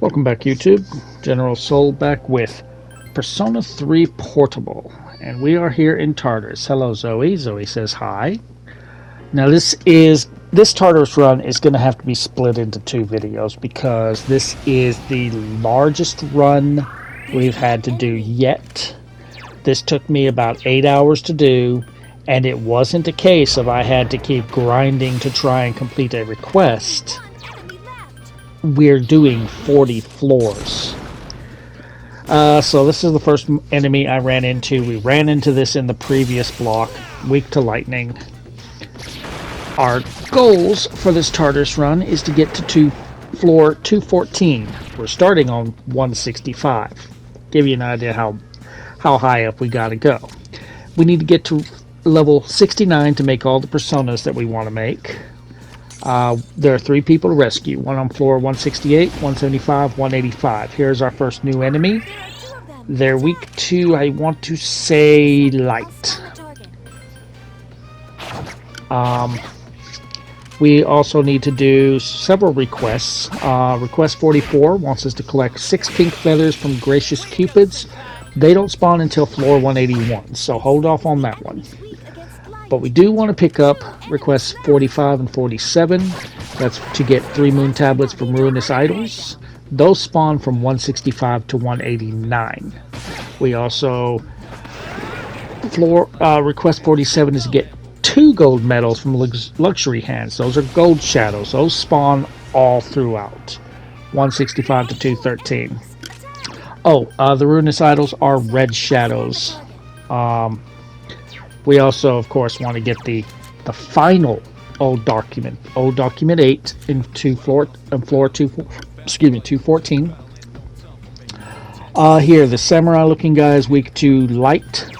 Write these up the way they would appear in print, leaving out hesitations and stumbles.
Welcome back, YouTube. General Soul back with Persona 3 Portable. And we are here in Tartarus. Hello, Zoe. Zoe says hi. Now this Tartarus run is going to have to be split into two videos because this is the largest run we've had to do yet. This took me about 8 hours to do, and it wasn't a case of I had to keep grinding to try and complete a request. We're doing 40 floors. So this is the first enemy I ran into. We ran into this in the previous block, weak to lightning. Our goals for this Tartarus run is to get to floor 214. We're starting on 165. Give you an idea how high up we gotta go. We need to get to level 69 to make all the personas that we want to make. There are 3 people to rescue. One on floor 168, 175, 185. Here's our first new enemy. They're weak to, I want to say, light. We also need to do several requests. Request 44 wants us to collect 6 pink feathers from Gracious Cupids. They don't spawn until floor 181, so hold off on that one. But we do want to pick up requests 45 and 47. That's to get 3 moon tablets from Ruinous Idols. Those spawn from 165 to 189. We also request 47 is to get 2 gold medals from Luxury Hands. Those are gold shadows. Those spawn all throughout 165 to 213. The Ruinous Idols are red shadows. We also, of course, want to get the final old document 8 into floor 214. Here, the samurai-looking guy is weak to light.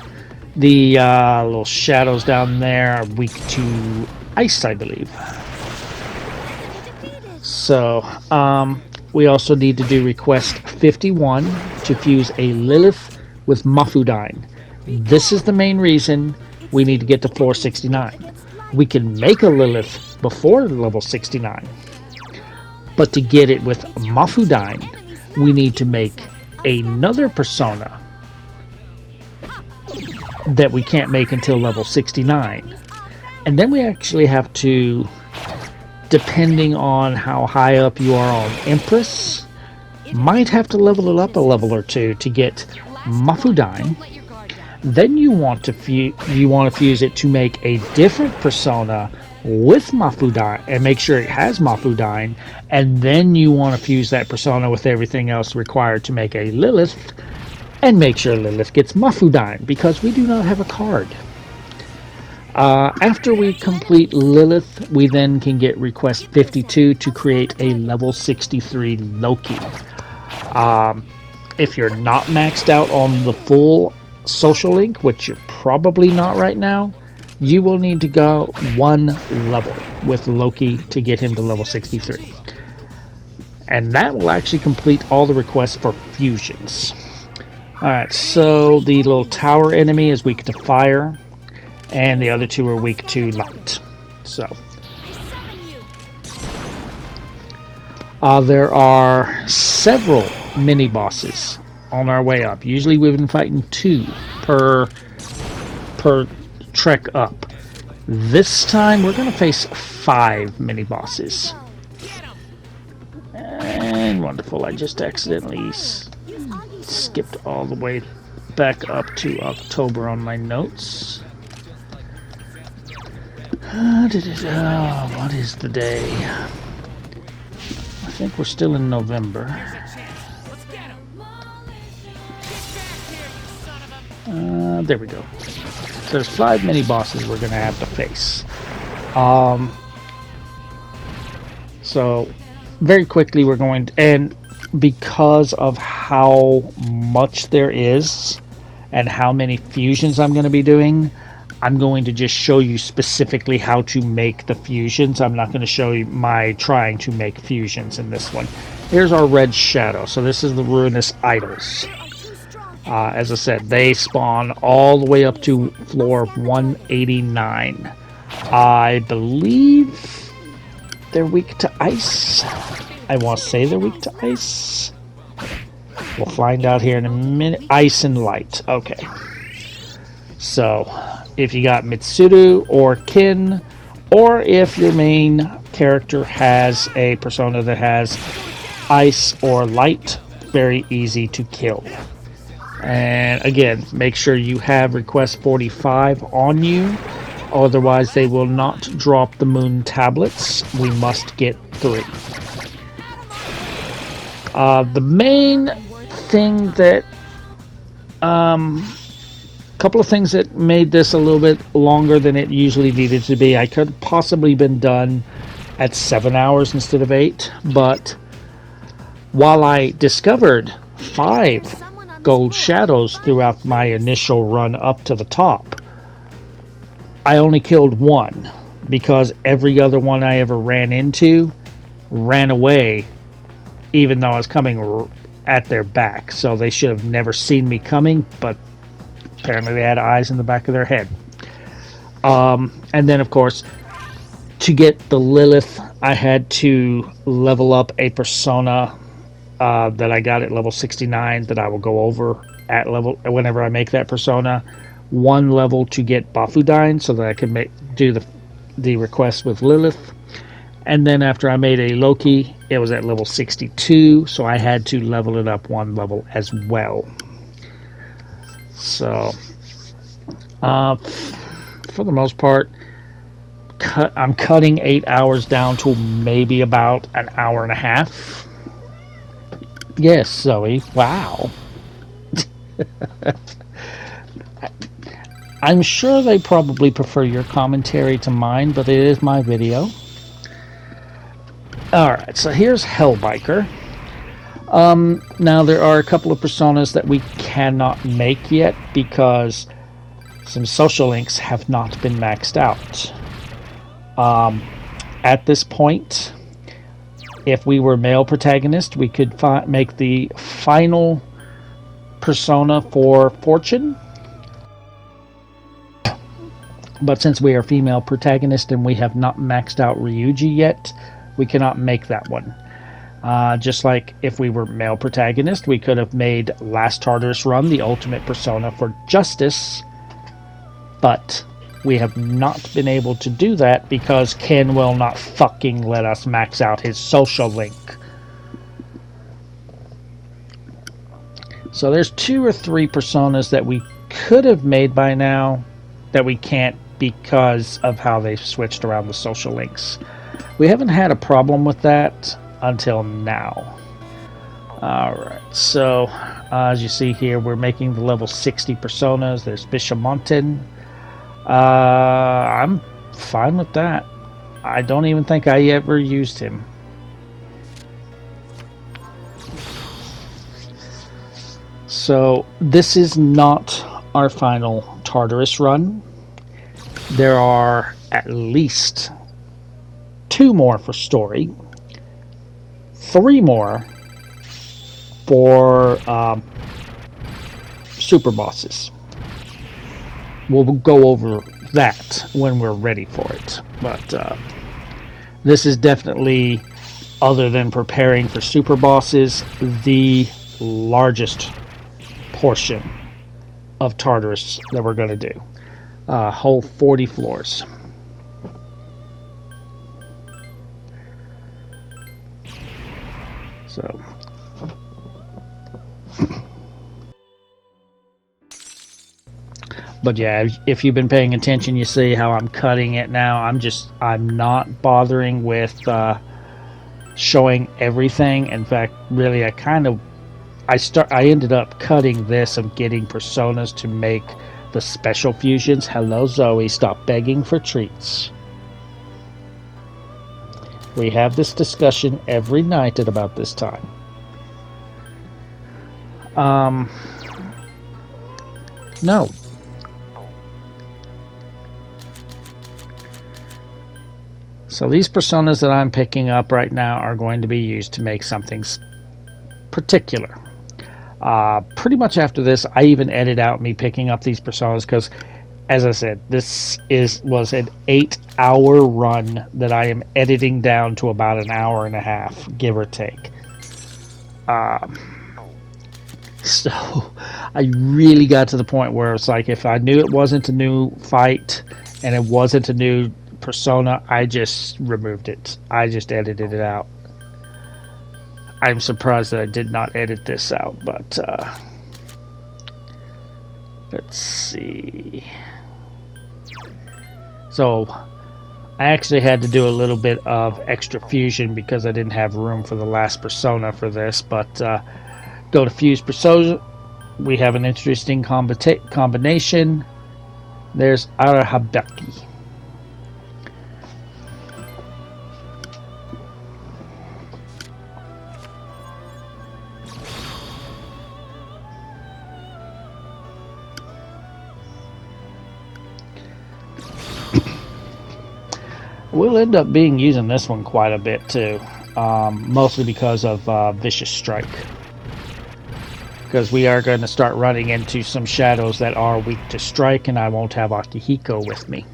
The little shadows down there are weak to ice, I believe. So, we also need to do request 51 to fuse a Lilith with Mafudine. This is the main reason we need to get to floor 69. We can make a Lilith before level 69. But to get it with Mafudine, we need to make another persona that we can't make until level 69. And then we actually have to, depending on how high up you are on Empress, might have to level it up a level or 2 to get Mafudine. Then you want to fuse it to make a different persona with Mafudine and make sure it has Mafudine, and then you want to fuse that persona with everything else required to make a Lilith and make sure Lilith gets Mafudine because we do not have a card. After we complete Lilith, we then can get request 52 to create a level 63 Loki. If you're not maxed out on the full social link, which you're probably not right now, you will need to go 1 level with Loki to get him to level 63. And that will actually complete all the requests for fusions. Alright, so the little tower enemy is weak to fire, and the other 2 are weak to light. So there are several mini bosses on our way up. Usually we've been fighting 2 per trek up. This time we're going to face 5 mini bosses. And wonderful, I just accidentally skipped all the way back up to October on my notes. What is the day? I think we're still in November. There we go. So there's 5 mini bosses we're going to have to face. So very quickly we're going to, and because of how much there is and how many fusions I'm going to be doing, I'm going to just show you specifically how to make the fusions. I'm not going to show you my trying to make fusions in this one. Here's our red shadow. So this is the Ruinous Idols. As I said, they spawn all the way up to floor 189. I believe they're weak to ice. I want to say they're weak to ice. We'll find out here in a minute. Ice and light. Okay. So, if you got Mitsuru or Kin, or if your main character has a persona that has ice or light, very easy to kill. And again, make sure you have request 45 on you, otherwise they will not drop the moon tablets. We must get 3. The main thing that couple of things that made this a little bit longer than it usually needed to be. I could have possibly been done at 7 hours instead of 8, but while I discovered 5 gold shadows throughout my initial run up to the top, I only killed 1 because every other one I ever ran into ran away, even though I was coming at their back. So they should have never seen me coming, but apparently they had eyes in the back of their head. And then, of course, to get the Lilith, I had to level up a persona that I got at level 69 that I will go over at level whenever I make that persona. 1 level to get Bafudine so that I can do the request with Lilith. And then after I made a Loki, it was at level 62, so I had to level it up 1 level as well. So, for the most part, I'm cutting 8 hours down to maybe about an hour and a half. Yes, Zoe. Wow. I'm sure they probably prefer your commentary to mine, but it is my video. Alright, so here's Hellbiker. Now there are a couple of personas that we cannot make yet because some social links have not been maxed out. At this point, if we were male protagonist, we could make the final persona for Fortune. But since we are female protagonist and we have not maxed out Ryuji yet, we cannot make that one. Just like if we were male protagonist, we could have made Last Tartarus Run the ultimate persona for Justice, but we have not been able to do that because Ken will not fucking let us max out his social link. So there's 2 or 3 personas that we could have made by now that we can't because of how they've switched around the social links. We haven't had a problem with that until now. Alright, so as you see here, we're making the level 60 personas. There's Bishamonten. I'm fine with that. I don't even think I ever used him. So this is not our final Tartarus run. There are at least 2 more for story, 3 more for super bosses. We'll go over that when we're ready for it. But this is definitely, other than preparing for super bosses, the largest portion of Tartarus that we're going to do. Whole 40 floors. So but yeah, if you've been paying attention, you see how I'm cutting it now. I'm not bothering with showing everything. In fact, really, I ended up cutting this of getting personas to make the special fusions. Hello, Zoe. Stop begging for treats. We have this discussion every night at about this time. No. So these personas that I'm picking up right now are going to be used to make something particular. Pretty much after this, I even edit out me picking up these personas because as I said, this was an 8-hour run that I am editing down to about an hour and a half, give or take. So I really got to the point where it's like, if I knew it wasn't a new fight and it wasn't a new persona, I just removed it. I just edited it out. I'm surprised that I did not edit this out, but let's see. So I actually had to do a little bit of extra fusion because I didn't have room for the last persona for this, but go to fuse persona. We have an interesting combination. There's Arahabaki. We'll end up using this one quite a bit too, mostly because of Vicious Strike. Because we are going to start running into some shadows that are weak to strike, and I won't have Akihiko with me.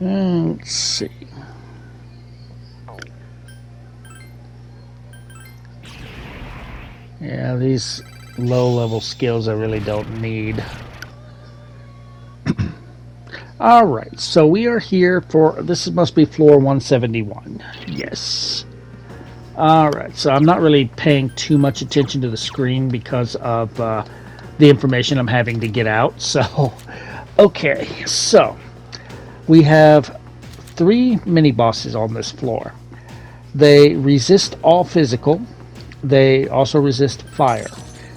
Let's see. Yeah, these low-level skills I really don't need. Alright, so we are here for... This must be floor 171. Yes. Alright, so I'm not really paying too much attention to the screen because of the information I'm having to get out. So, okay, so... We have 3 mini-bosses on this floor. They resist all physical. They also resist fire.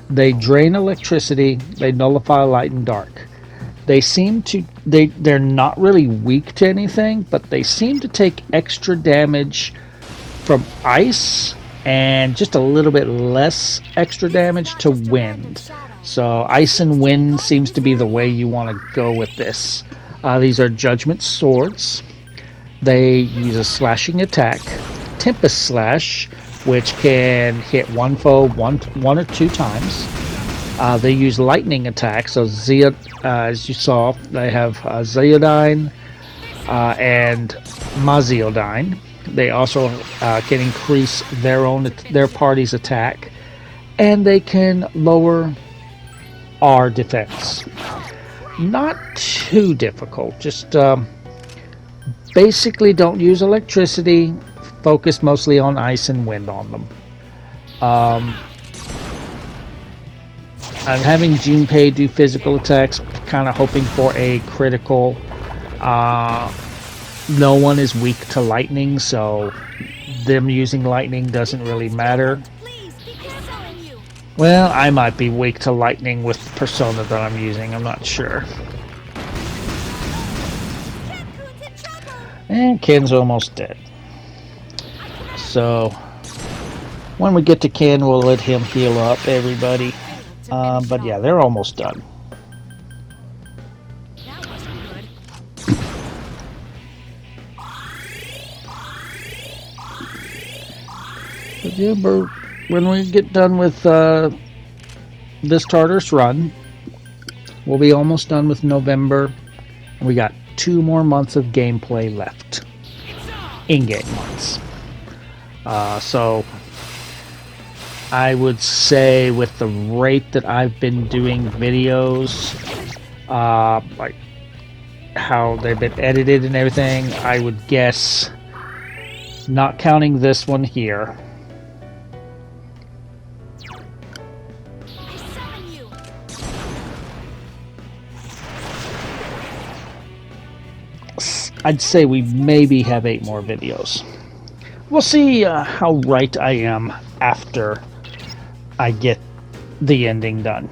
They drain electricity. They nullify light and dark. They seem to... They're not really weak to anything, but they seem to take extra damage from ice and just a little bit less extra damage to wind. So ice and wind seems to be the way you want to go with this. These are Judgment Swords. They use a slashing attack, Tempest Slash, which can hit one foe one or 2 times. They use lightning attacks, so as you saw, they have Zeodyne and Maziodyne. They also can increase their party's attack, and they can lower our defense. Not too difficult, just basically don't use electricity, focus mostly on ice and wind on them. I'm having Junpei do physical attacks, kind of hoping for a critical. No one is weak to lightning, so them using lightning doesn't really matter. Well, I might be weak to lightning with the persona that I'm using, I'm not sure. And Ken's almost dead. So, when we get to Ken, we'll let him heal up everybody. But yeah, they're almost done. But yeah, when we get done with this Tartarus run, we'll be almost done with November. We got 2 more months of gameplay left. In-game months. So I would say with the rate that I've been doing videos, like how they've been edited and everything, I would guess, not counting this one here, I'd say we maybe have 8 more videos. We'll see how right I am after I get the ending done.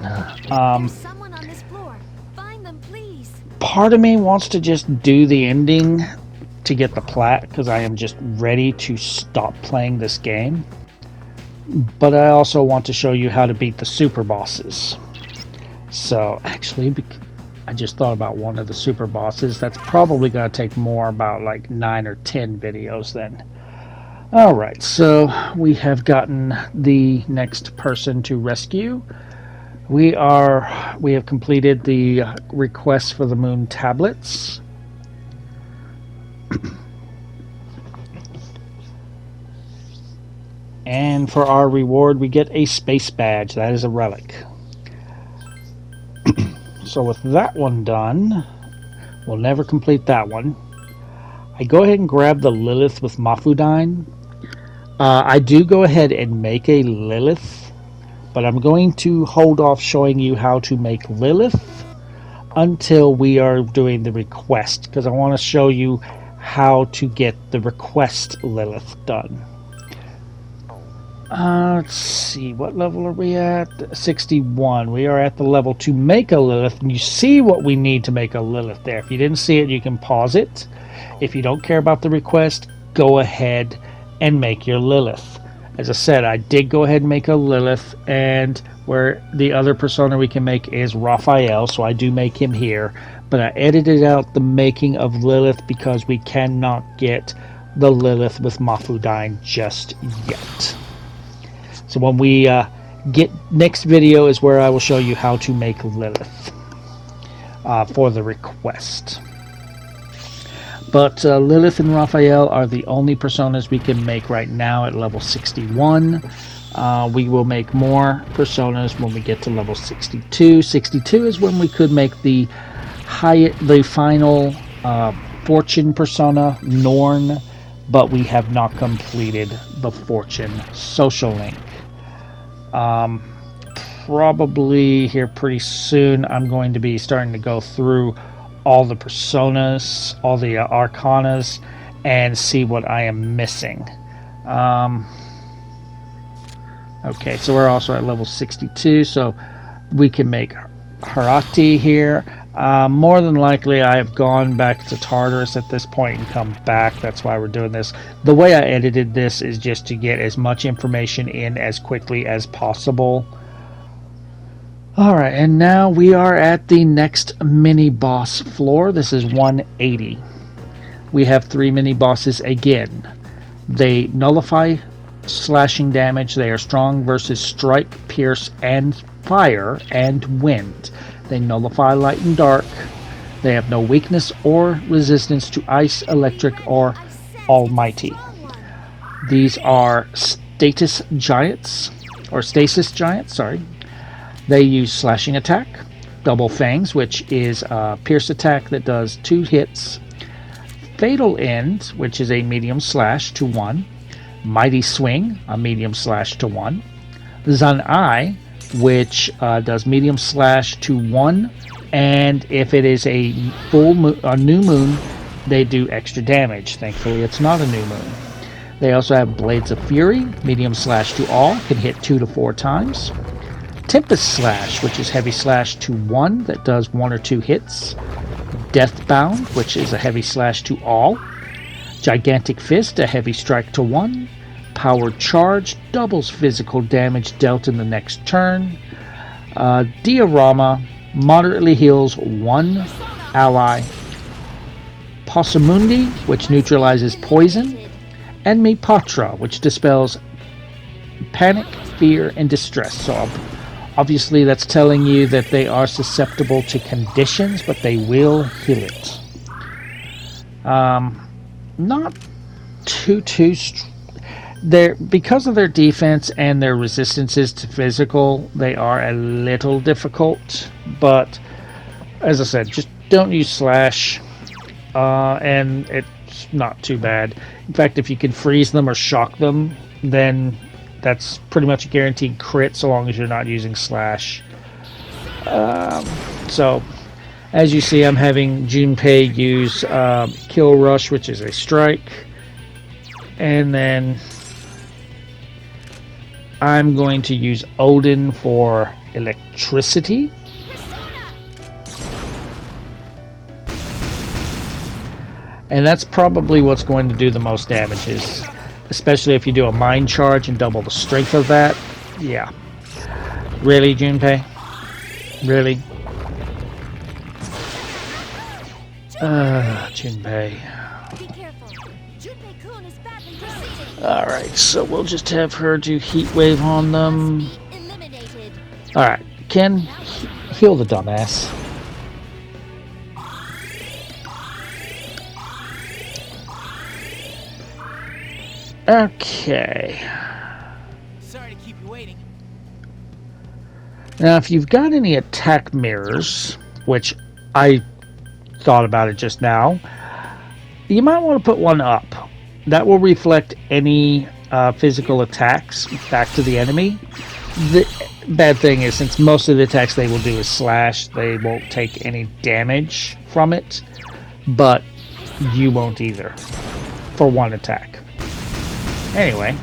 Part of me wants to just do the ending to get the plat, because I am just ready to stop playing this game. but I also want to show you how to beat the super bosses. So actually, I just thought about one of the super bosses. That's probably going to take more, about like 9 or 10 videos then. Alright, so we have gotten the next person to rescue. We have completed the request for the moon tablets. And for our reward, we get a space badge. That is a relic. So with that one done, we'll never complete that one. I go ahead and grab the Lilith with Mafudine. I do go ahead and make a Lilith, but I'm going to hold off showing you how to make Lilith until we are doing the request, because I want to show you how to get the request Lilith done. Let's see, what level are we at? 61. We are at the level to make a Lilith, and you see what we need to make a Lilith there. If you didn't see it, you can pause it. If you don't care about the request, go ahead and make your Lilith. As I said, I did go ahead and make a Lilith, and where the other persona we can make is Raphael, so I do make him here. But I edited out the making of Lilith because we cannot get the Lilith with Mafudine just yet. So when we get next video is where I will show you how to make Lilith for the request. But Lilith and Raphael are the only personas we can make right now at level 61. We will make more personas when we get to level 62. 62 is when we could make the final Fortune persona, Norn, but we have not completed the Fortune social link. Probably here pretty soon I'm going to be starting to go through all the personas, all the arcanas, and see what I am missing. Okay, so we're also at level 62, so we can make Harati here. More than likely I have gone back to Tartarus at this point and come back. That's why we're doing this. The way I edited this is just to get as much information in as quickly as possible. Alright, and now we are at the next mini-boss floor. This is 180. We have 3 mini-bosses again. They nullify slashing damage. They are strong versus strike, pierce, and fire, and wind. They nullify light and dark. They have no weakness or resistance to ice, electric, or almighty. These are stasis giants. Sorry. They use slashing attack, double fangs, which is a pierce attack that does 2 hits, fatal end, which is a medium slash to 1, mighty swing, a medium slash to 1, Zanai, which does medium slash to 1, and if it is a new moon, they do extra damage. Thankfully, it's not a new moon. They also have Blades of Fury, medium slash to all, can hit 2 to 4 times. Tempest Slash, which is heavy slash to 1, that does 1 or 2 hits. Deathbound, which is a heavy slash to all. Gigantic Fist, a heavy strike to 1. Powered Charge, doubles physical damage dealt in the next turn. Diorama, moderately heals 1 ally. Possamundi, which neutralizes poison. And Mipatra, which dispels panic, fear, and distress. So obviously that's telling you that they are susceptible to conditions, but they will heal it. Not too because of their defense and their resistances to physical, they are a little difficult, but as I said, just don't use slash, and it's not too bad. In fact, if you can freeze them or shock them, then that's pretty much a guaranteed crit so long as you're not using slash. So as you see, I'm having Junpei use Kill Rush, which is a strike, and then I'm going to use Odin for electricity. And that's probably what's going to do the most damage, is especially if you do a mind charge and double the strength of that. Yeah. Really, Junpei? Really? Junpei. Alright, so we'll just have her do Heat Wave on them. Alright, Ken, heal the dumbass. Okay. Sorry to keep you waiting. Now, if you've got any attack mirrors, which I thought about it just now, you might want to put one up. That will reflect any physical attacks back to the enemy. The bad thing is, since most of the attacks they will do is slash, they won't take any damage from it, but you won't either for one attack. Anyway,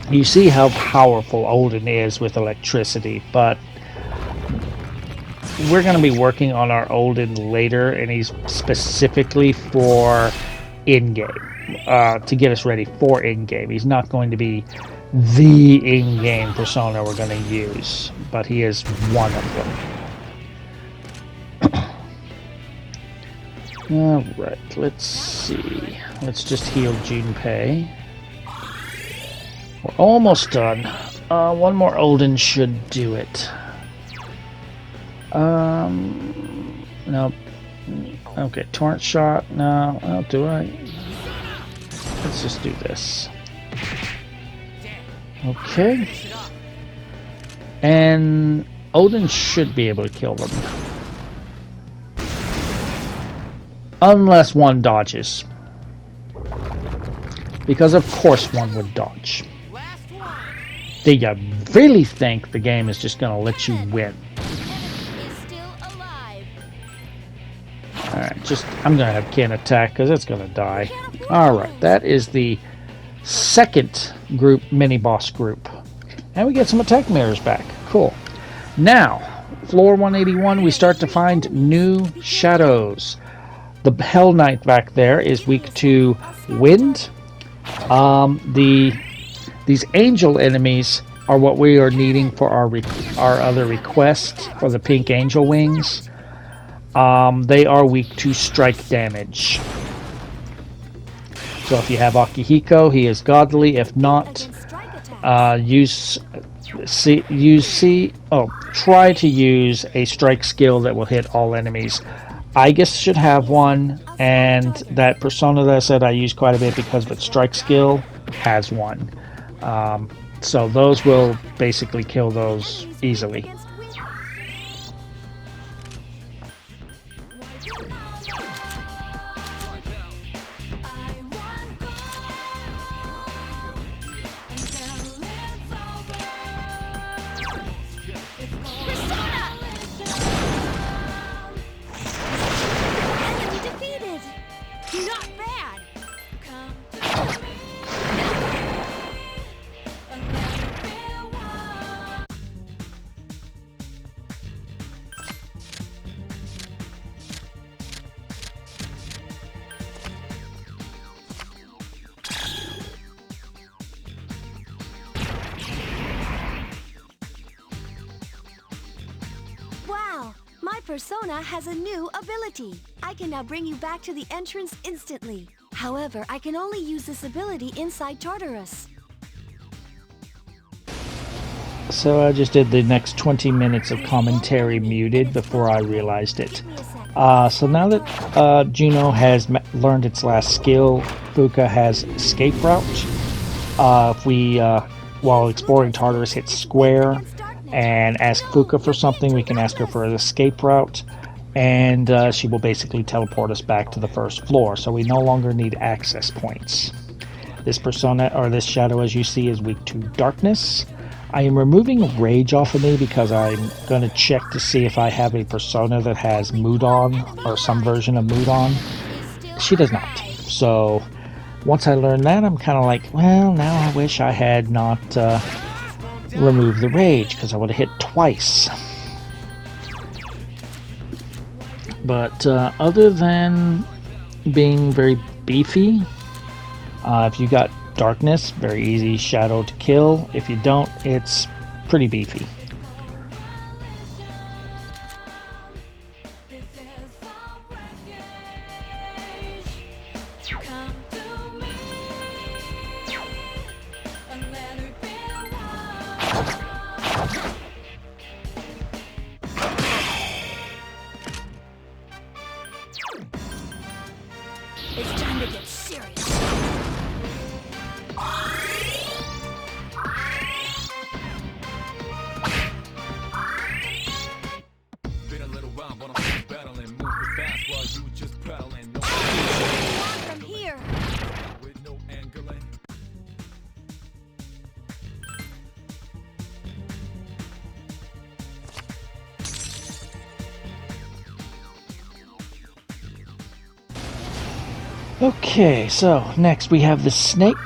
you see how powerful Olden is with electricity, but we're going to be working on our Olden later, and he's specifically for in-game, to get us ready for in-game. He's not going to be the in-game persona we're going to use, but he is one of them. Alright, let's see. Let's just heal Junpei. We're almost done. One more Olden should do it. Nope. Okay, Torrent Shot. No, I'll do it. Let's just do this. Okay. And Olden should be able to kill them. Unless one dodges. Because of course one would dodge. Do you really think the game is just going to let you win? Alright, I'm going to have Ken attack because it's going to die. Alright, that is the second group, mini-boss group. And we get some attack mirrors back. Cool. Now, floor 181, we start to find new shadows. The Hell Knight back there is weak to wind. These angel enemies are what we are needing for our other request for the pink angel wings. They are weak to strike damage. So if you have Akihiko, he is godly. If not, try to use a strike skill that will hit all enemies. I guess should have one, and that persona that I said I use quite a bit because of its strike skill has one. So those will basically kill those easily. My persona has a new ability. I can now bring you back to the entrance instantly. However, I can only use this ability inside Tartarus. So I just did the next 20 minutes of commentary muted before I realized it. So now that Juno has learned its last skill, Fuka has escape route. If we, while exploring Tartarus, hit square and ask Fuka for something, we can ask her for an escape route, and she will basically teleport us back to the first floor, so we no longer need access points. This persona, or this shadow as you see, is weak to darkness. I am removing rage off of me because I'm going to check to see if I have a persona that has mood on, or some version of mood on. She does not. So once I learn that, I'm kind of like, well, now I wish I had not remove the rage, because I would have hit twice. But other than being very beefy, If you got darkness, very easy shadow to kill. If you don't, it's pretty beefy. It's time to get serious. Been a little while, but I'm battling, moving fast while you just prattling. No From here. with no angling. Okay, so next we have the snake.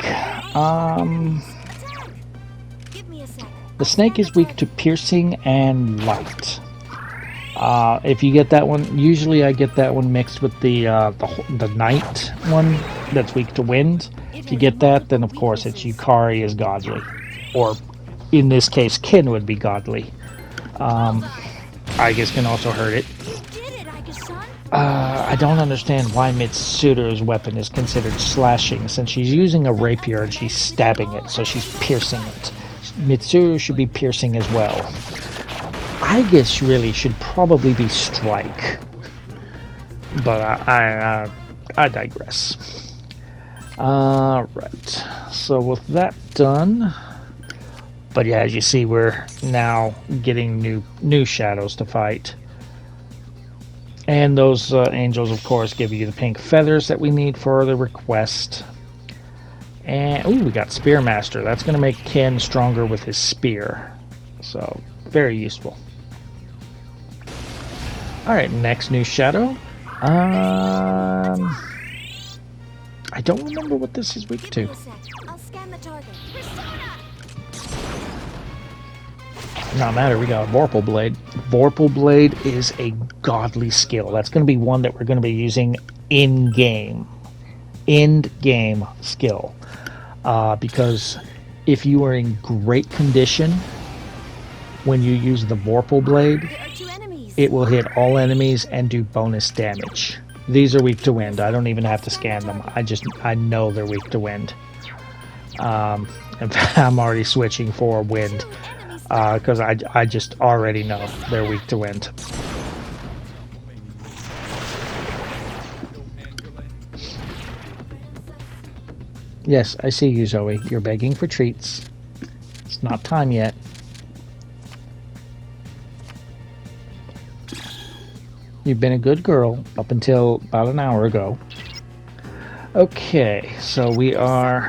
Give me a sec. The snake is weak to piercing and light. If you get that one, usually I get that one mixed with the night one that's weak to wind. If you get that, then of course it's Yukari is godly, or in this case, Kin would be godly. Aigis can also hurt it. You did it, Aigis-san. I don't understand why Mitsuru's weapon is considered slashing, since she's using a rapier and she's stabbing it, so she's piercing it. Mitsuru should be piercing as well. Aigis really should probably be strike, but I digress. Right, so with that done, but yeah, as you see, we're now getting new shadows to fight. And those angels, of course, give you the pink feathers that we need for the request. And, ooh, we got Spearmaster. That's going to make Ken stronger with his spear. So, very useful. Alright, next new shadow. I don't remember what this is weak to. Give me a sec. I'll scan the target. No matter, we got Vorpal Blade. Vorpal Blade is a godly skill. That's going to be one that we're going to be using in-game. End-game skill. Because if you are in great condition when you use the Vorpal Blade, There are 2 enemies. it will hit all enemies and do bonus damage. These are weak to wind. I don't even have to scan them. I know they're weak to wind. In fact, I'm already switching for wind. Because I just already know they're weak to wind. Yes, I see you, Zoe. You're begging for treats. It's not time yet. You've been a good girl up until about an hour ago. Okay, so we are...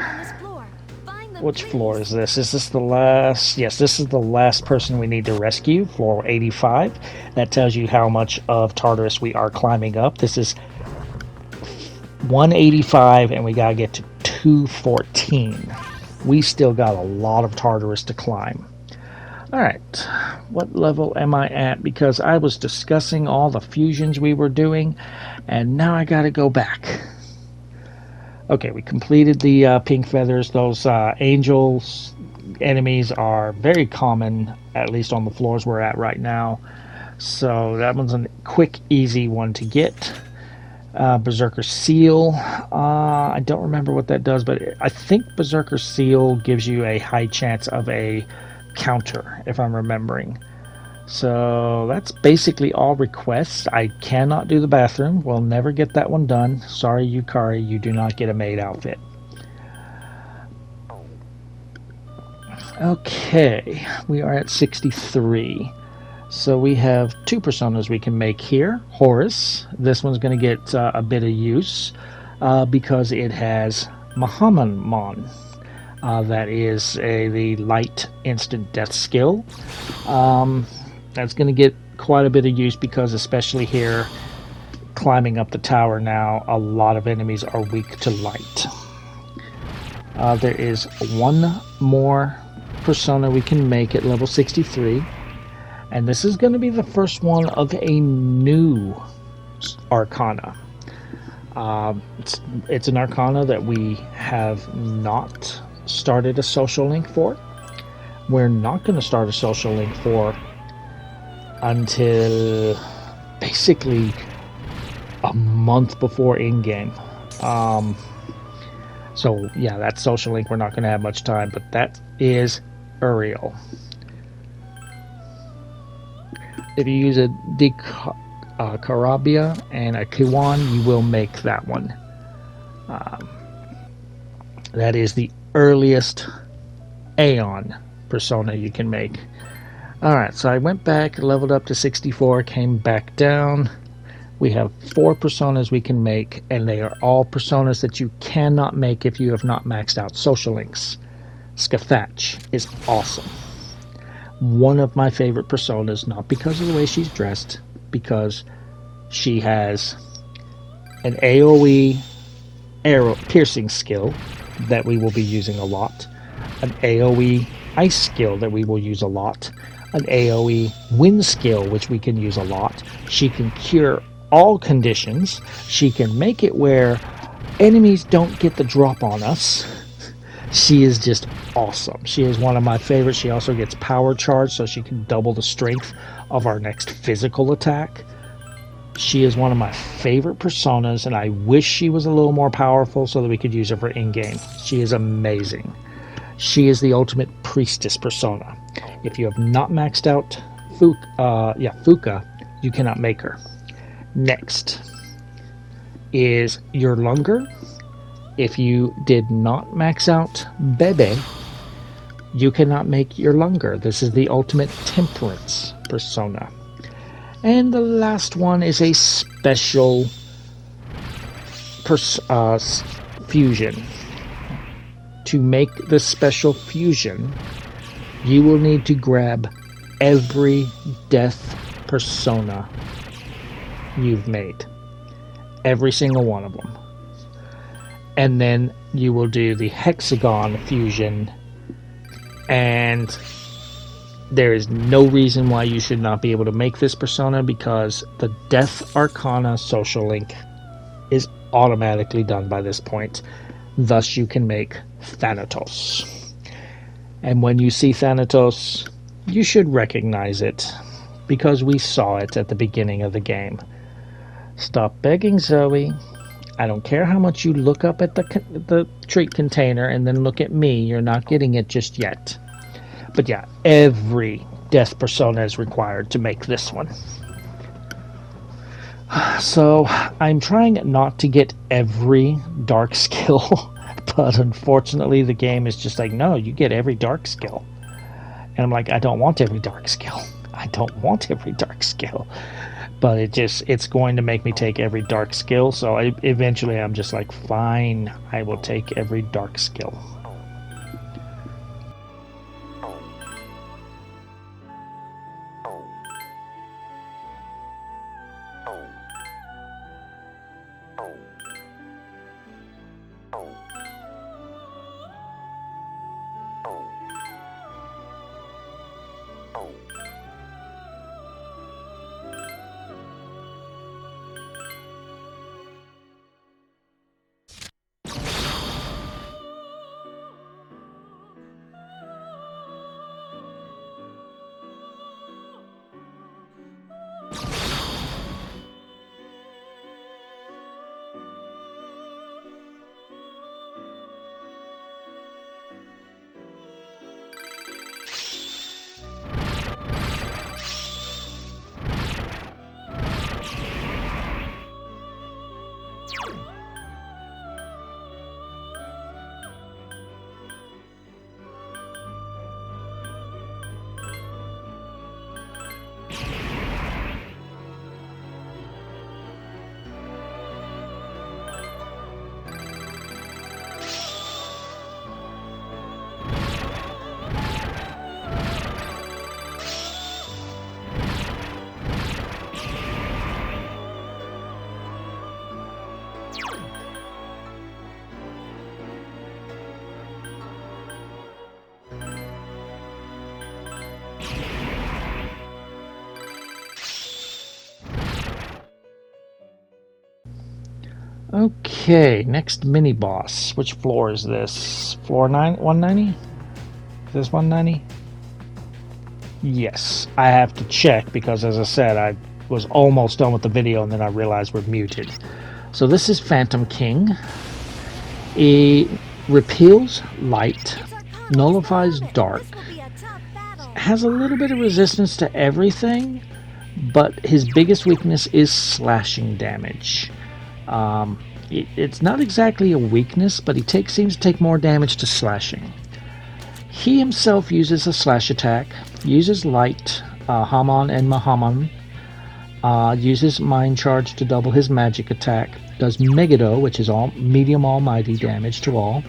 Which floor is this? Is this the last? Yes, this is the last person we need to rescue, floor 85. That tells you how much of Tartarus we are climbing up. This is 185, and we gotta get to 214. We still got a lot of Tartarus to climb. Alright, what level am I at? Because I was discussing all the fusions we were doing, and now I gotta go back. Okay, we completed the pink feathers. Those angels enemies are very common, at least on the floors we're at right now. So that one's a quick, easy one to get. Berserker Seal. I don't remember what that does, but I think Berserker Seal gives you a high chance of a counter, if I'm remembering. So that's basically all requests. I cannot do the bathroom. We'll never get that one done. Sorry, Yukari, you do not get a maid outfit. Okay, we are at 63. So we have 2 personas we can make here. Horus. This one's going to get a bit of use because it has Mahamanmon. That is the light instant death skill. That's going to get quite a bit of use because especially here, climbing up the tower now, a lot of enemies are weak to light. There is one more persona we can make at level 63. And this is going to be the first one of a new Arcana. It's an arcana that we have not started a social link for. We're not going to start a social link for until basically a month before in-game. So yeah, that social link we're not going to have much time, but that is Uriel. If you use a Karabia and a Kiwan, you will make that one. That is the earliest Aeon persona you can make. Alright, so I went back, leveled up to 64, came back down. We have 4 personas we can make, and they are all personas that you cannot make if you have not maxed out social links. Skafatch is awesome. One of my favorite personas, not because of the way she's dressed, because she has an AoE arrow piercing skill that we will be using a lot, an AoE ice skill that we will use a lot, an AoE wind skill which we can use a lot. She can cure all conditions. She can make it where enemies don't get the drop on us. She is just awesome. She is one of my favorites. She also gets power charge, so she can double the strength of our next physical attack. She is one of my favorite personas, and I wish she was a little more powerful so that we could use her for in-game. She is amazing. She is the ultimate priestess persona. If you have not maxed out Fuka, you cannot make her. Next is your Lunger. If you did not max out Bebe, you cannot make your Lunger. This is the ultimate temperance persona. And the last one is a special fusion. To make the special fusion, you will need to grab every death persona you've made. Every single one of them. And then you will do the hexagon fusion, and there is no reason why you should not be able to make this persona, because the Death Arcana social link is automatically done by this point. Thus you can make Thanatos. And when you see Thanatos, you should recognize it, because we saw it at the beginning of the game. Stop begging, Zoe. I don't care how much you look up at the treat container and then look at me. You're not getting it just yet. But yeah, every death persona is required to make this one. So I'm trying not to get every dark skill, but unfortunately the game is just like, no, you get every dark skill. And I'm like, I don't want every dark skill. I don't want every dark skill. But it's going to make me take every dark skill, so eventually I'm just like, fine, I will take every dark skill. Okay, next mini boss. Which floor is this? Floor 190? Is this 190? Yes, I have to check because, as I said, I was almost done with the video and then I realized we're muted. So this is Phantom King. It repeals light, nullifies dark, has a little bit of resistance to everything, but his biggest weakness is slashing damage. It's not exactly a weakness, but he seems to take more damage to slashing. He himself uses a slash attack, uses light, Haman and Mahaman, uses Mind Charge to double his magic attack, does Megiddo, which is all medium almighty damage to all.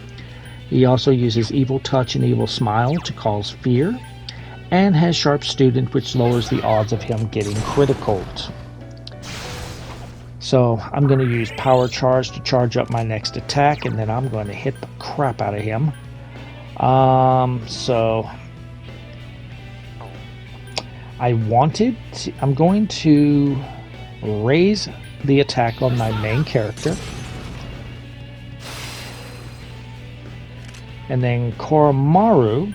He also uses Evil Touch and Evil Smile to cause fear, and has Sharp Student, which lowers the odds of him getting criticaled. So I'm going to use Power Charge to charge up my next attack, and then I'm going to hit the crap out of him. So I'm going to raise the attack on my main character. And then Koromaru,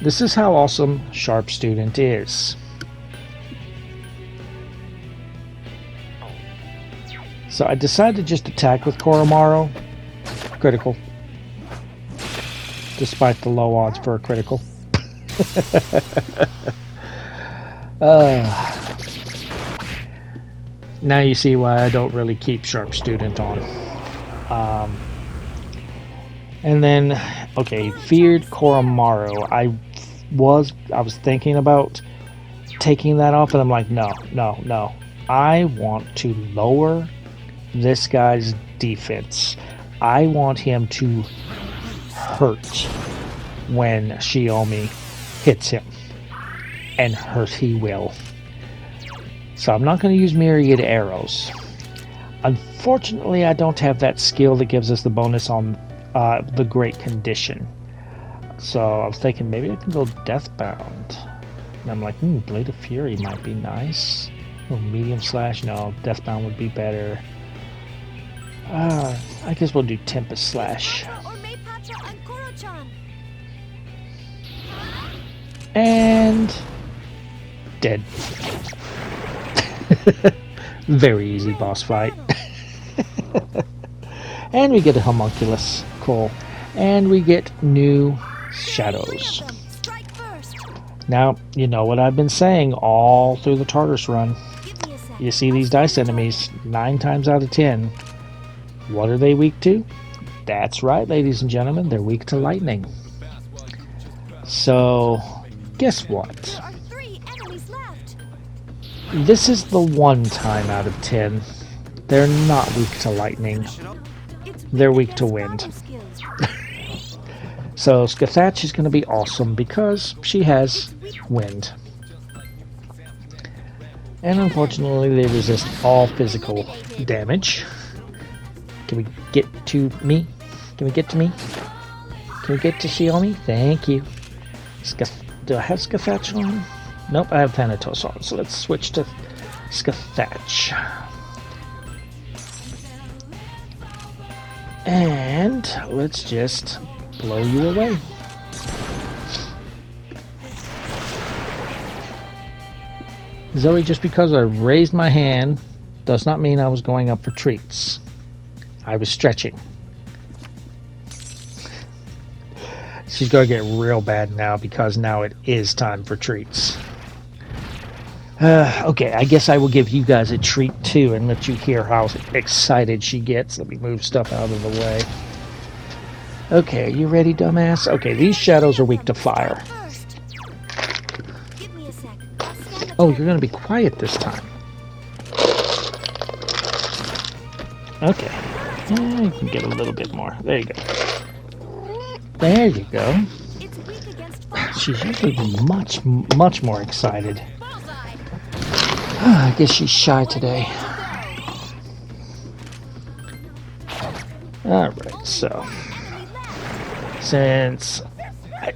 this is how awesome Sharp Student is. So I decided to just attack with Koromaru. Critical. Despite the low odds for a critical. Now you see why I don't really keep Sharp Student on. And then, okay, feared Koromaru. I was thinking about taking that off, and I'm like, no. I want to lower this guy's defense. I want him to hurt when Shiomi hits him. And hurt he will. So I'm not going to use myriad arrows. Unfortunately, I don't have that skill that gives us the bonus on the Great Condition. So I was thinking maybe I can go Deathbound. And I'm like, Blade of Fury might be nice. Oh, medium slash, no, Deathbound would be better. I guess we'll do Tempest Slash. And dead. Very easy boss fight. And we get a homunculus. Cool. And we get new shadows. Now, you know what I've been saying all through the Tartarus run. You see these dice enemies 9 times out of 10. What are they weak to? That's right, ladies and gentlemen. They're weak to lightning. So, guess what? This is the 1 time out of 10. They're not weak to lightning. They're weak to wind. So Skathatch is going to be awesome because she has wind. And unfortunately they resist all physical damage. Can we get to me? Can we get to me? Can we get to Shiomi? Thank you. Do I have Skathatch on? Nope, I have Thanatos on. So let's switch to Skathatch. And let's just blow you away. Zoe, just because I raised my hand does not mean I was going up for treats. I was stretching. She's going to get real bad now because now it is time for treats. Okay, I guess I will give you guys a treat too and let you hear how excited she gets. Let me move stuff out of the way. Okay, are you ready, dumbass? Okay, these shadows are weak to fire. Oh, you're going to be quiet this time. Okay. Yeah, you can get a little bit more. There you go. There you go. She's usually much more excited. I guess she's shy today. Alright, so since I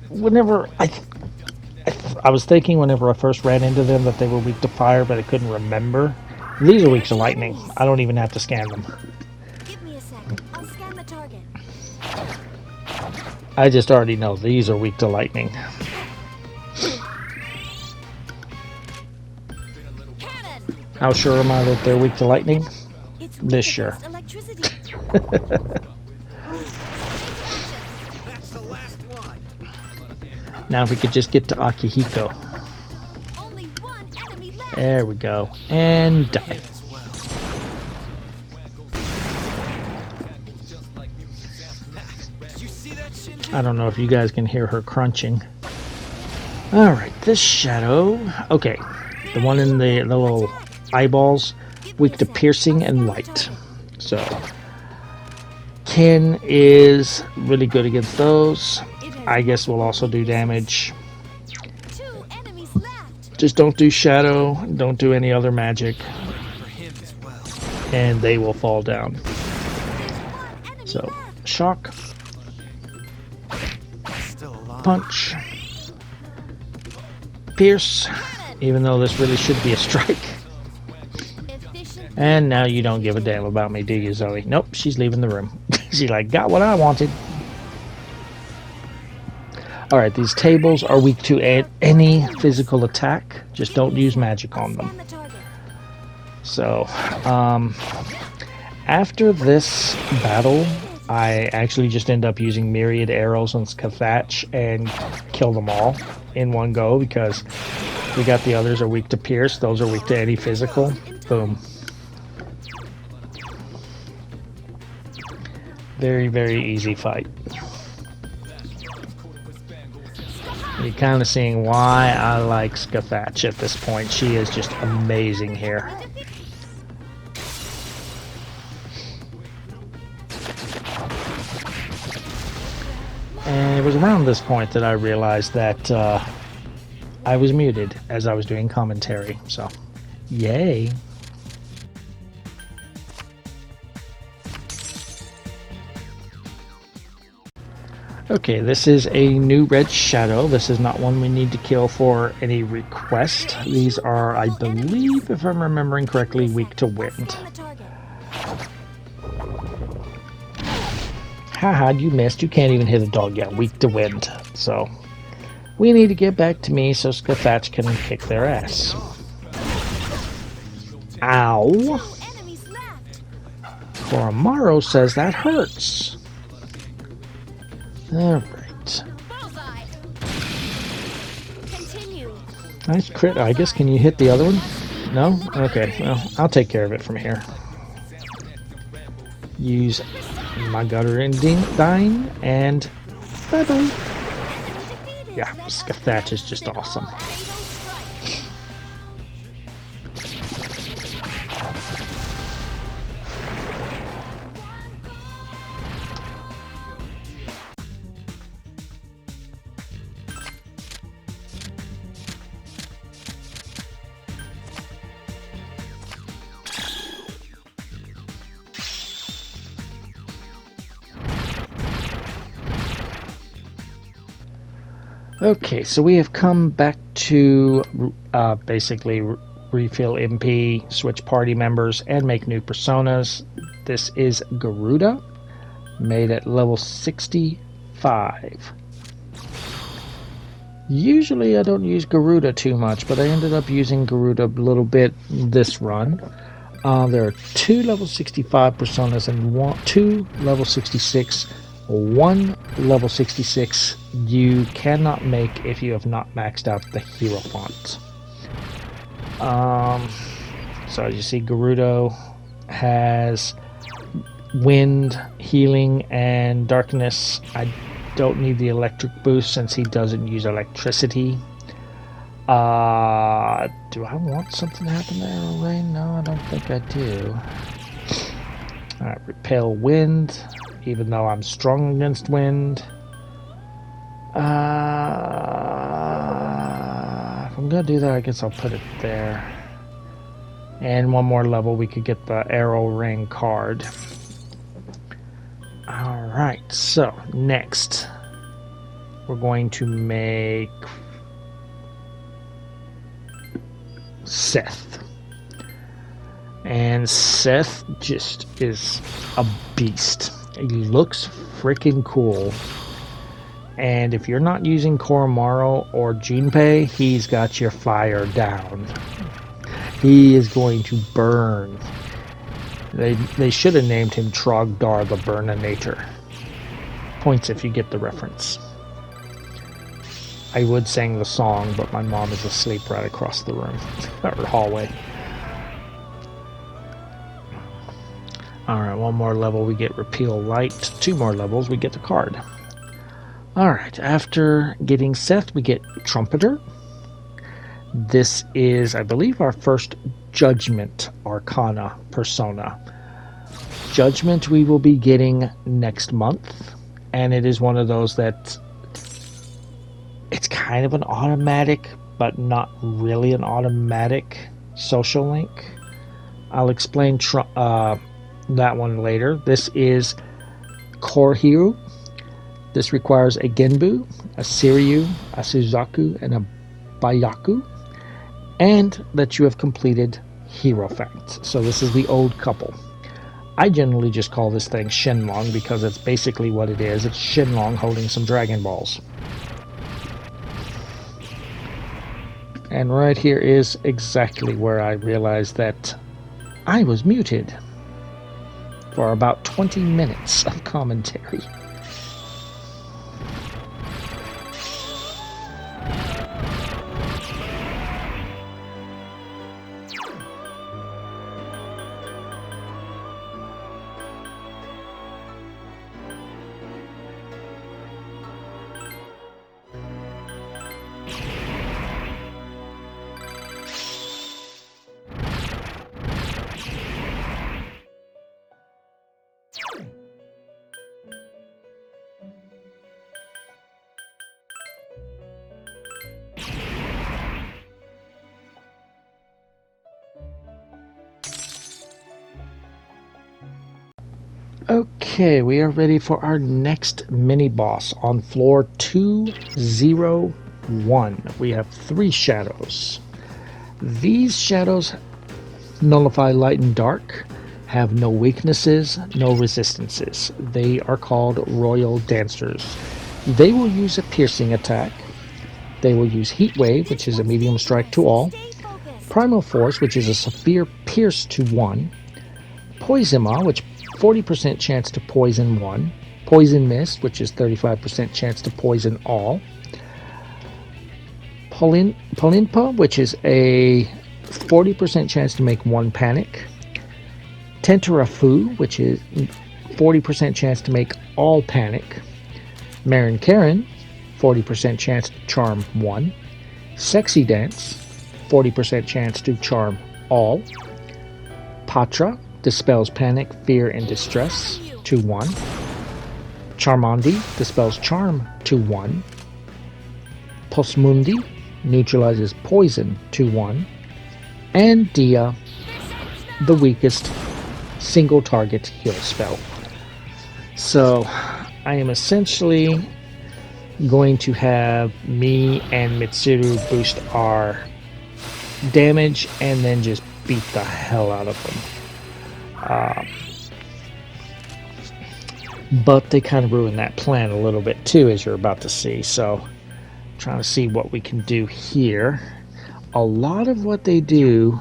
was thinking whenever I first ran into them that they were weak to fire, but I couldn't remember. These are weak to lightning. I don't even have to scan them. scan the target. I just already know these are weak to lightning. Cannon! How sure am I that they're weak to lightning? It's weak This sure. against electricity. That's the last one. Now if we could just get to Akihiko. Only one enemy left. There we go. And die. Did you see that, Shinji? I don't know if you guys can hear her crunching. Alright, this shadow. Okay. The one in the little eyeballs. Weak to piercing and light. So Ken is really good against those. I guess we'll also do damage. 2 enemies left. Just don't do shadow. Don't do any other magic. For him as well. And they will fall down. There's 1 enemy So, left. shock, Still alive. punch, pierce, even though this really should be a strike. Efficient. And now you don't give a damn about me, do you, Zoe? Nope, she's leaving the room. She's like, got what I wanted. Alright, these tables are weak to any physical attack. Just don't use magic on them. Scan the target. So, after this battle, I actually just end up using myriad arrows on Skathach and kill them all in one go because we got the others are weak to pierce. Those are weak to any physical. Boom. Very, very easy fight. You're kind of seeing why I like Skathach at this point. She is just amazing here. And it was around this point that I realized that I was muted as I was doing commentary. So, yay. Okay, this is a new red shadow. This is not one we need to kill for any request. These are, I believe, if I'm remembering correctly, weak to wind. Scan the target. Haha, you missed. You can't even hit a dog yet. Weak to wind. So, we need to get back to me so Skathach can kick their ass. Ow. 2 enemies left. Koromaru says that hurts. Alright. Bullseye. Continue. Nice crit. I guess, can you hit the other one? No? Okay, well, I'll take care of it from here. Use my gutter ending dying and bye-bye. Enemy defeated. Yeah, Skathach is just awesome. Fatal strike. Okay, so we have come back to basically refill MP, switch party members, and make new personas. This is Garuda, made at level 65. Usually I don't use Garuda too much, but I ended up using Garuda a little bit this run. There are 2 level 65 personas and 2 level 66. 1 level 66 you cannot make if you have not maxed out the hero font. So as you see, Gerudo has wind, healing, and darkness. I don't need the electric boost since he doesn't use electricity. Do I want something to happen there, Rain? No, I don't think I do. Alright, repel wind, even though I'm strong against wind. If I'm gonna do that, I guess I'll put it there. And one more level, we could get the arrow ring card. Alright, so next we're going to make Seth. And Seth just is a beast. He looks freaking cool. And if you're not using Koromaru or Junpei, he's got your fire down. He is going to burn. They should have named him Trogdor the Burninator. Points if you get the reference. I would sing the song, but my mom is asleep right across the room, or hallway. Alright, one more level we get Repeal Light. 2 more levels we get the card. Alright, after getting Seth we get Trumpeter. This is, I believe, our first Judgment Arcana persona. Judgment we will be getting next month, and it is one of those that it's kind of an automatic, but not really an automatic social link. I'll explain that one later. This is Korhyu. This requires a Genbu, a Siryu, a Suzaku, and a Bayaku, and that you have completed Hero Facts. So this is the old couple. I generally just call this thing Shenlong because it's basically what it is. It's Shenlong holding some Dragon Balls. And right here is exactly where I realized that I was muted for about 20 minutes of commentary. Okay, we are ready for our next mini-boss on floor 201. We have 3 shadows. These shadows nullify light and dark, have no weaknesses, no resistances. They are called Royal Dancers. They will use a piercing attack. They will use Heat Wave, which is a medium strike to all. Primal Force, which is a severe pierce to 1. Poisima, which 40% chance to poison 1. Poison Mist, which is 35% chance to poison all. Polinpa, which is a 40% chance to make 1 panic. Tentarafu, which is 40% chance to make all panic. Marin Karen, 40% chance to charm 1. Sexy Dance, 40% chance to charm all. Patra, dispels panic, fear, and distress to 1. Charmandi dispels charm to 1. Postmundi neutralizes poison to 1. And Dia, the weakest single target heal spell. So I am essentially going to have me and Mitsuru boost our damage and then just beat the hell out of them. But they kind of ruined that plan a little bit too, as you're about to see. So trying to see what we can do here. A lot of what they do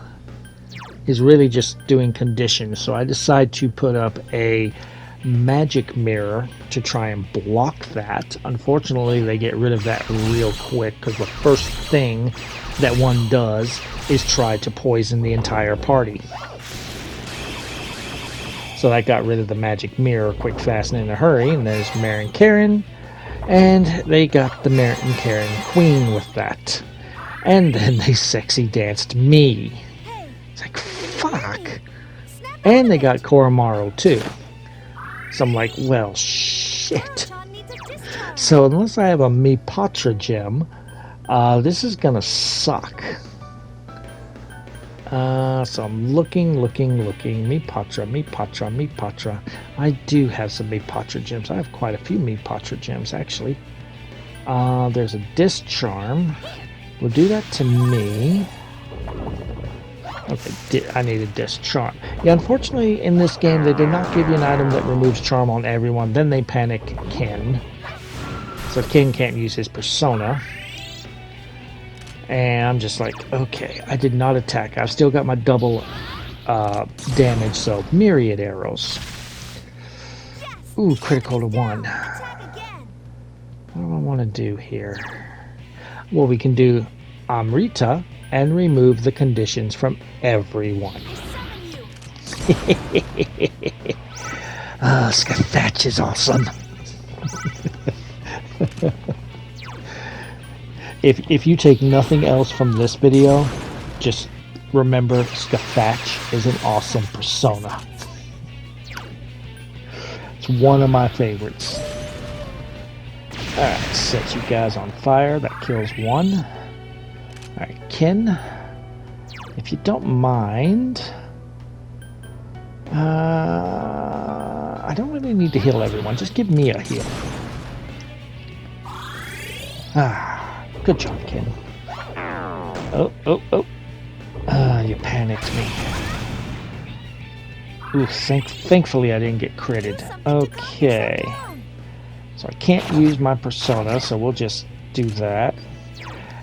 is really just doing conditions, so I decide to put up a magic mirror to try and block that. Unfortunately, they get rid of that real quick because the first thing that one does is try to poison the entire party. So that got rid of the magic mirror quick, fast, and in a hurry. And there's Marin Karen, and they got the Marin Karen Queen with that. And then they sexy danced me. It's like, fuck. And they got Koromaru too. So I'm like, well, shit. So unless I have a Mipatra gem, this is gonna suck. So I'm looking. Mipatra. I do have some Mipatra gems. I have quite a few Mipatra gems, actually. There's a Discharm. We'll do that to me. Okay, I needed disarm. Yeah, unfortunately, in this game, they did not give you an item that removes charm on everyone. Then they panic Ken. So Ken can't use his persona. And I'm just like, okay, I did not attack. I've still got my double damage, so myriad arrows. Ooh, critical to 1. What do I want to do here? Well, we can do Amrita and remove the conditions from everyone. Skathatch is awesome. If you take nothing else from this video, just remember Skathatch is an awesome persona. It's one of my favorites. Alright, set you guys on fire. That kills 1. Alright, Ken, if you don't mind, I don't really need to heal everyone. Just give me a heal. Good job, Ken. Oh. You panicked me. Ooh, thankfully I didn't get critted. Okay. So I can't use my persona, so we'll just do that.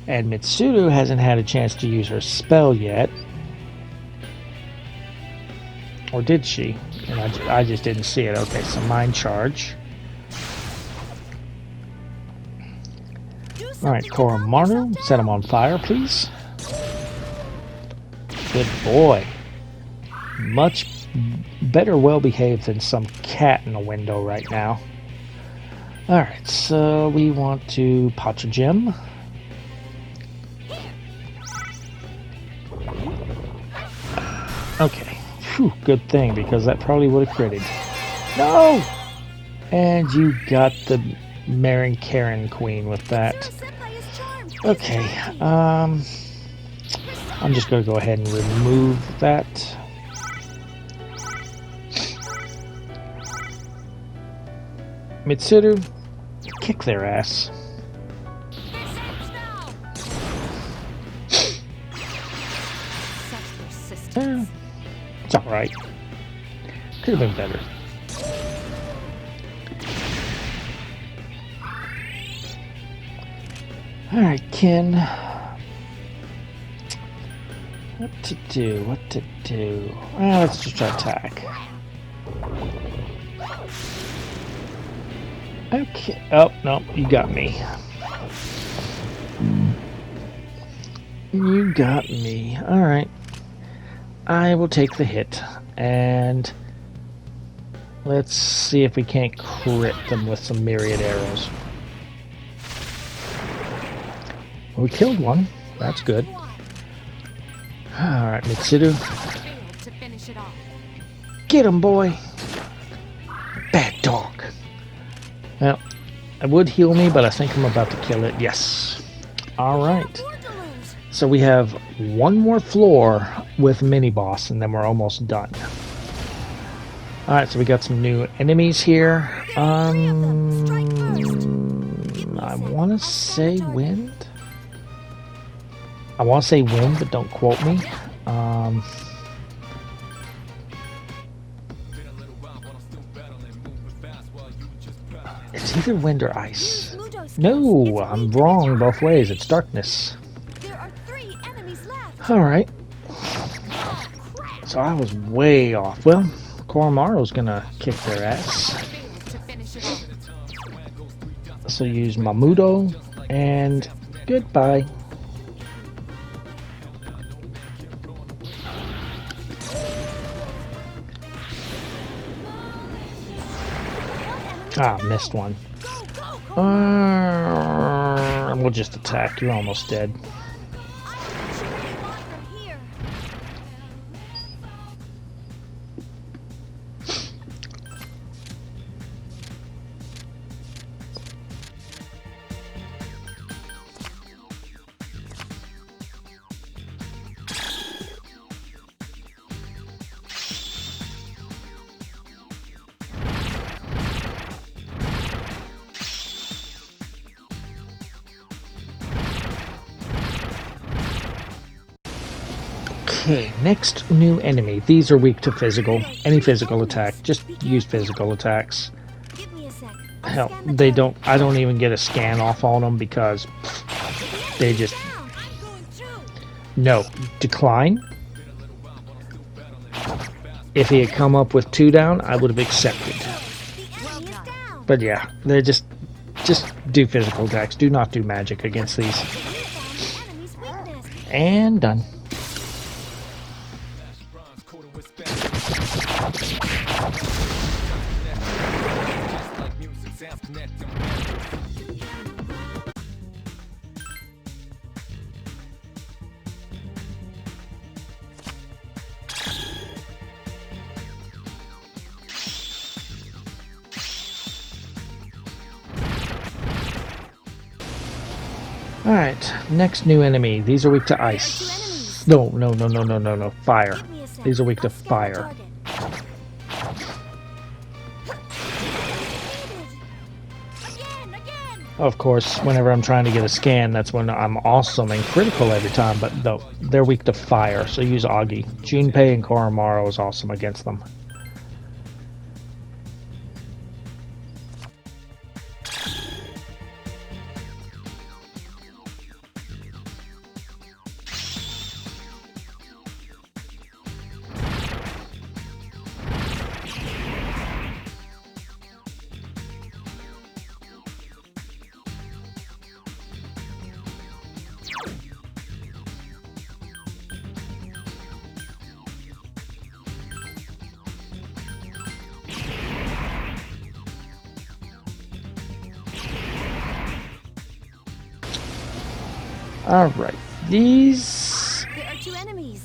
And Mitsuru hasn't had a chance to use her spell yet. Or did she? And I just didn't see it. Okay, so Mind Charge. Alright, Koromaru, set him on fire, please. Good boy. Much better well-behaved than some cat in a window right now. Alright, so we want to Patra Gem. Okay. Whew, good thing, because that probably would have critted. No! And you got the Marin Karen Queen with that. Okay, I'm just going to go ahead and remove that. Mitsuru, kick their ass. It's alright. Could have been better. Alright, Ken. What to do? Let's just try attack. Okay. Oh, no, you got me. You got me. Alright. I will take the hit. And let's see if we can't crit them with some myriad arrows. We killed one. That's good. Alright, Mitsuru. Get him, boy. Bad dog. Well, it would heal me, but I think I'm about to kill it. Yes. Alright. So we have one more floor with mini-boss, and then we're almost done. Alright, so we got some new enemies here. I want to say wind? I want to say wind, but don't quote me. It's either wind or ice. No, I'm wrong both ways. It's darkness. Alright. So I was way off. Well, Koromaru's gonna kick their ass. So use Mamudo, and goodbye. Ah, missed one. We'll just attack. You're almost dead. Okay, next new enemy. These are weak to physical. Any physical attack. Just use physical attacks. Give me a sec. I'll Hell, scan the they target. don't. I don't even get a scan off on them because they just Down. I'm going through. no decline. If he had come up with 2 down, I would have accepted. The enemy is down. But yeah, they're just do physical attacks. Do not do magic against these. You found the enemy's weakness. And done. Bronze coated with spats. Just like music, sounds connect them. Alright, next new enemy. These are weak to Two ice. enemies. No. Fire. Give me a sec. These are weak to I'll scan the fire. target. Again. Of course, whenever I'm trying to get a scan, that's when I'm awesome and critical every time, but no, they're weak to fire, so use Augie. Junpei and Koromaru is awesome against them. Alright, these... There are 2 enemies.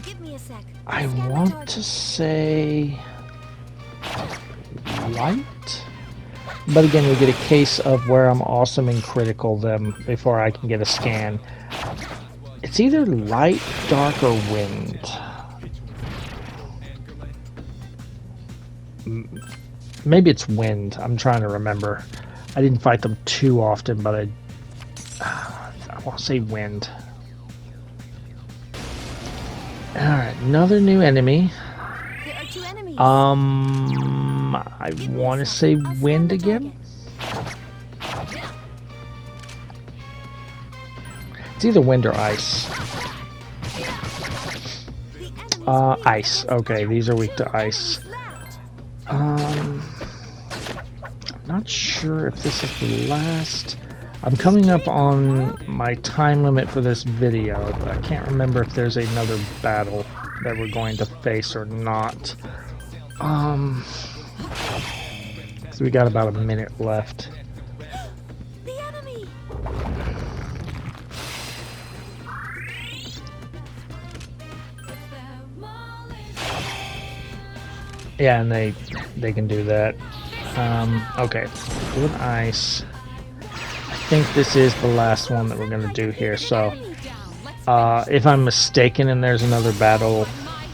Give me a sec. I I'll scan the want target. to say... light? But again, we get a case of where I'm awesome and critical them before I can get a scan. It's either light, dark, or wind. Maybe it's wind. I'm trying to remember. I didn't fight them too often, but I want to say wind. Alright, another new enemy. There are 2 enemies. I want to say I'll scan wind the again. target. It's either wind or ice. The enemy's weak. Ice. Okay, these are weak to ice. Enemies left. I'm not sure if this is the last. I'm coming up on my time limit for this video, but I can't remember if there's another battle that we're going to face or not. So we got about a minute left. The enemy. Yeah, and they can do that. Okay, with ice. I think this is the last one that we're gonna do here. So, if I'm mistaken and there's another battle,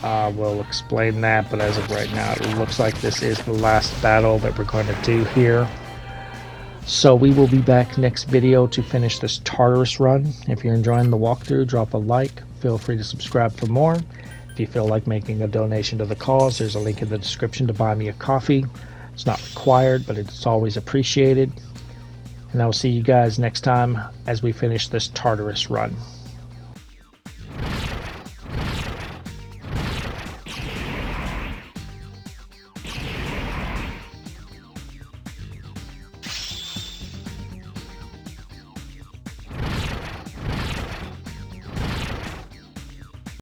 we'll explain that. But as of right now, it looks like this is the last battle that we're going to do here. So we will be back next video to finish this Tartarus run. If you're enjoying the walkthrough, drop a like. Feel free to subscribe for more. If you feel like making a donation to the cause, there's a link in the description to buy me a coffee. It's not required, but it's always appreciated. And I will see you guys next time as we finish this Tartarus run.